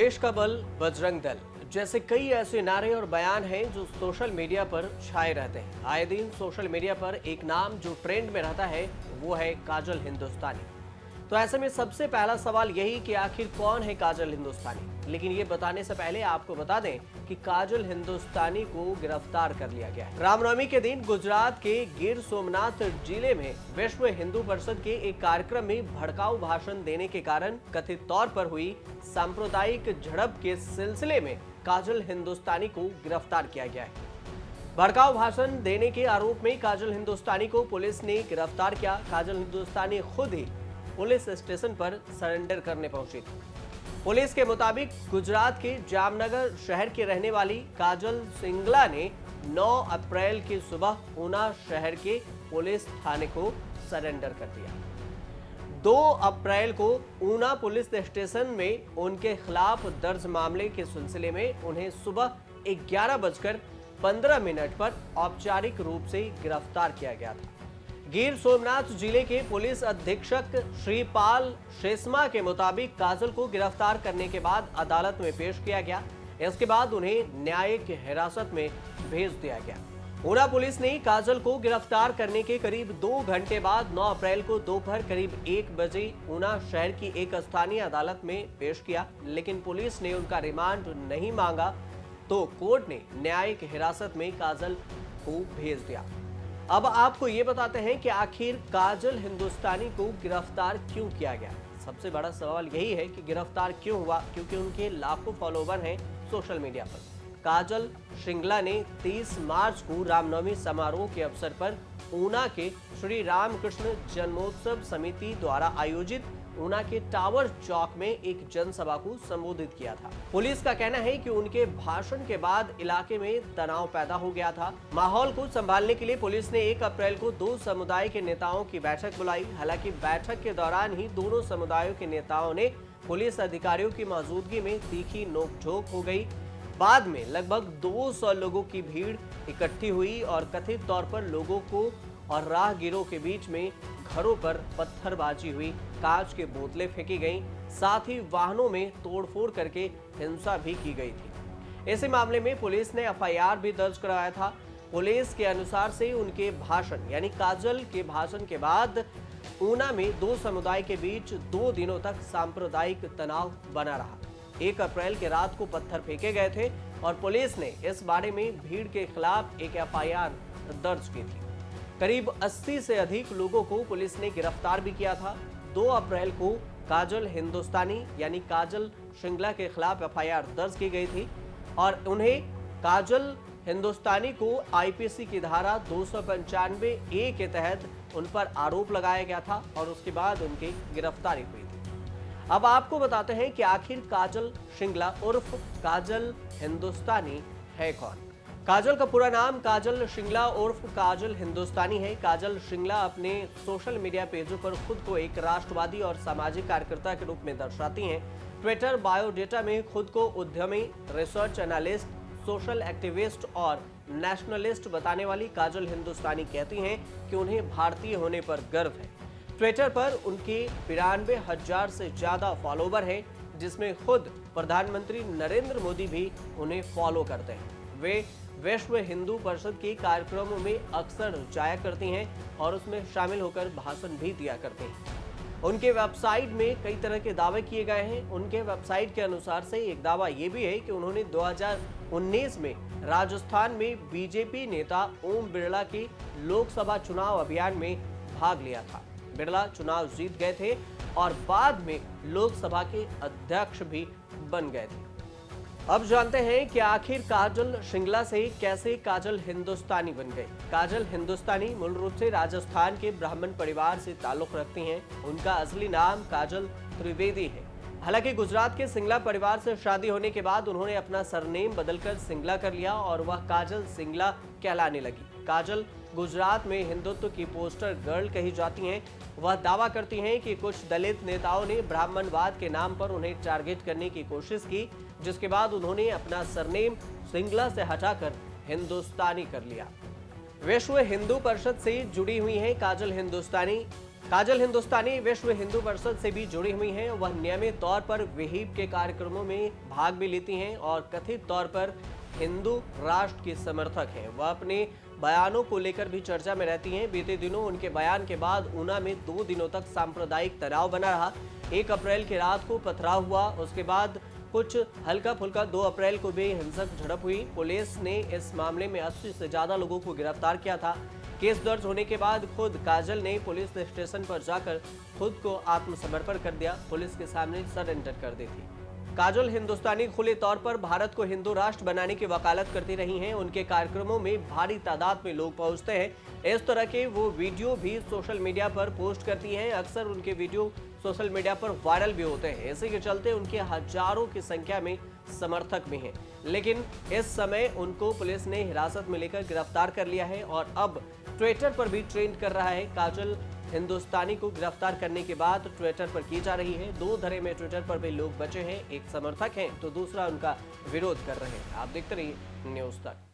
देश का बल बजरंग दल जैसे कई ऐसे नारे और बयान हैं जो सोशल मीडिया पर छाए रहते हैं। आए दिन सोशल मीडिया पर एक नाम जो ट्रेंड में रहता है वो है काजल हिंदुस्तानी। तो ऐसे में सबसे पहला सवाल यही कि आखिर कौन है काजल हिंदुस्तानी। लेकिन ये बताने से पहले आपको बता दें कि काजल हिंदुस्तानी को गिरफ्तार कर लिया गया है। रामनवमी के दिन गुजरात के गिर सोमनाथ जिले में विश्व हिंदू परिषद के एक कार्यक्रम में भड़काऊ भाषण देने के कारण कथित तौर पर हुई सांप्रदायिक झड़प के सिलसिले में काजल हिंदुस्तानी को गिरफ्तार किया गया है। भड़काऊ भाषण देने के आरोप में काजल हिंदुस्तानी को पुलिस ने गिरफ्तार किया। काजल हिंदुस्तानी खुद ही पुलिस स्टेशन पर सरेंडर करने पहुंची थी। पुलिस के मुताबिक गुजरात के जामनगर शहर की रहने वाली काजल सिंगला ने 9 अप्रैल की सुबह ऊना शहर के पुलिस थाने को सरेंडर कर दिया। 2 अप्रैल को ऊना पुलिस स्टेशन में उनके खिलाफ दर्ज मामले के सिलसिले में उन्हें सुबह 11:15 पर औपचारिक रूप से गिरफ्तार किया गया था। गिर सोमनाथ जिले के पुलिस अधीक्षक श्रीपाल शेषमा के मुताबिक काजल को गिरफ्तार करने के बाद अदालत में पेश किया गया। इसके बाद उन्हें न्यायिक हिरासत में भेज दिया गया। ऊना पुलिस ने काजल को गिरफ्तार करने के करीब 2 घंटे बाद 9 अप्रैल को दोपहर करीब 1 बजे ऊना शहर की एक स्थानीय अदालत में पेश किया। लेकिन पुलिस ने उनका रिमांड नहीं मांगा तो कोर्ट ने न्यायिक हिरासत में काजल को भेज दिया। अब आपको ये बताते हैं कि आखिर काजल हिंदुस्तानी को गिरफ्तार क्यों किया गया। सबसे बड़ा सवाल यही है कि गिरफ्तार क्यों हुआ, क्योंकि उनके लाखों फॉलोवर हैं सोशल मीडिया पर। काजल सिंगला ने 30 मार्च को रामनवमी समारोह के अवसर पर ऊना के श्री रामकृष्ण जन्मोत्सव समिति द्वारा आयोजित ऊना के टावर चौक में एक जनसभा को संबोधित किया था। पुलिस का कहना है कि उनके भाषण के बाद इलाके में तनाव पैदा हो गया था। माहौल को संभालने के लिए पुलिस ने 1 अप्रैल को 2 समुदाय के नेताओं की बैठक बुलाई। हालांकि बैठक के दौरान ही दोनों समुदायों के नेताओं ने पुलिस अधिकारियों की मौजूदगी में तीखी नोकझोंक हो गई। बाद में लगभग 200 लोगों की भीड़ इकट्ठी हुई और कथित तौर पर लोगों को और राहगीरों के बीच में घरों पर पत्थरबाजी हुई, कांच के बोतलें फेंकी गईं, साथ ही वाहनों में तोड़फोड़ करके हिंसा भी की गई थी। इसी मामले में पुलिस ने एफआईआर भी दर्ज कराया था। पुलिस के अनुसार से उनके भाषण यानी काजल के भाषण के बाद ऊना में 2 समुदाय के बीच 2 दिनों तक सांप्रदायिक तनाव बना रहा। 1 अप्रैल की रात को पत्थर फेंके गए थे और पुलिस ने इस बारे में भीड़ के खिलाफ एक एफआईआर दर्ज की थी। करीब 80 से अधिक लोगों को पुलिस ने गिरफ्तार भी किया था। 2 अप्रैल को काजल हिंदुस्तानी यानी काजल सिंगला के खिलाफ एफआईआर दर्ज की गई थी और उन्हें काजल हिंदुस्तानी को आईपीसी की धारा 295A के तहत उन पर आरोप लगाया गया था और उसके बाद उनकी गिरफ्तारी हुई थी। अब आपको बताते हैं कि आखिर काजल सिंगला उर्फ काजल हिंदुस्तानी है कौन। काजल का पूरा नाम काजल सिंगला उर्फ काजल हिंदुस्तानी है। काजल सिंगला अपने सोशल मीडिया पेजों पर खुद को एक राष्ट्रवादी और सामाजिक कार्यकर्ता के रूप में दर्शाती हैं। ट्विटर बायोडेटा में खुद को उद्यमी, रिसर्च एनालिस्ट, सोशल एक्टिविस्ट और नेशनलिस्ट बताने वाली काजल हिंदुस्तानी कहती हैं कि उन्हें भारतीय होने पर गर्व है। ट्विटर पर उनके 92,000 से ज्यादा फॉलोवर हैं, जिसमें खुद प्रधानमंत्री नरेंद्र मोदी भी उन्हें फॉलो करते हैं। वे विश्व हिंदू परिषद के कार्यक्रमों में अक्सर जाया करती हैं और उसमें शामिल होकर भाषण भी दिया करते हैं। उनके वेबसाइट में कई तरह के दावे किए गए हैं। उनके वेबसाइट के अनुसार से एक दावा ये भी है कि उन्होंने 2019 में राजस्थान में बीजेपी नेता ओम बिरला के लोकसभा चुनाव अभियान में भाग लिया था। बिरला चुनाव जीत गए थे और बाद में लोकसभा के अध्यक्ष भी बन गए थे। अब जानते हैं कि आखिर काजल सिंगला से कैसे काजल हिंदुस्तानी बन गई। काजल हिंदुस्तानी मूल रूप से राजस्थान के ब्राह्मण परिवार से ताल्लुक रखती हैं। उनका असली नाम काजल त्रिवेदी है। हालांकि गुजरात के सिंगला परिवार से शादी होने के बाद उन्होंने अपना सरनेम बदलकर सिंगला कर लिया और वह काजल सिंगला कहलाने लगी। काजल गुजरात में हिंदुत्व की पोस्टर गर्ल कही जाती हैं। वह दावा करती हैं कि कुछ दलित नेताओं ने ब्राह्मणवाद के नाम पर उन्हें टारगेट करने की कोशिश की, जिसके बाद उन्होंने अपना सरनेम सिंगला से हटाकर हिंदुस्तानी कर लिया। विश्व हिंदू परिषद से जुड़ी हुई हैं काजल हिंदुस्तानी। काजल हिंदुस्तानी विश्व हिंदू परिषद से भी जुड़ी हुई हैं। वह नियमित तौर पर विहिप के कार्यक्रमों में भाग भी लेती हैं और कथित तौर पर हिंदू राष्ट्र की समर्थक हैं। वह अपने बयानों को लेकर भी चर्चा में रहती हैं। बीते दिनों उनके बयान के बाद ऊना में 2 दिनों तक सांप्रदायिक तनाव बना रहा। 1 अप्रैल की रात को पथराव हुआ, उसके बाद कुछ हल्का फुल्का 2 अप्रैल को भी हिंसक झड़प हुई। पुलिस ने इस मामले में 80 से ज्यादा लोगों को गिरफ्तार किया था। केस दर्ज होने के बाद खुद काजल ने पुलिस स्टेशन पर जाकर खुद को आत्मसमर्पण कर दिया, पुलिस के सामने सरेंडर कर दी थी। काजल हिंदुस्तानी खुले तौर पर भारत को हिंदू राष्ट्र बनाने की वकालत करती रही हैं। उनके कार्यक्रमों में भारी तादाद में लोग पहुंचते हैं। इस तरह के वो वीडियो भी सोशल मीडिया पर पोस्ट करती हैं। अक्सर उनके वीडियो सोशल मीडिया पर वायरल भी होते हैं। इसी के चलते उनके हजारों की संख्या में समर्थक भी हैं। लेकिन इस समय उनको पुलिस ने हिरासत में लेकर गिरफ्तार कर लिया है और अब ट्विटर पर भी ट्रेंड कर रहा है। काजल हिंदुस्तानी को गिरफ्तार करने के बाद ट्विटर पर की जा रही है। 2 धड़े में ट्विटर पर भी लोग बचे हैं। एक समर्थक हैं तो दूसरा उनका विरोध कर रहे हैं। आप देखते रहिए न्यूज़ तक।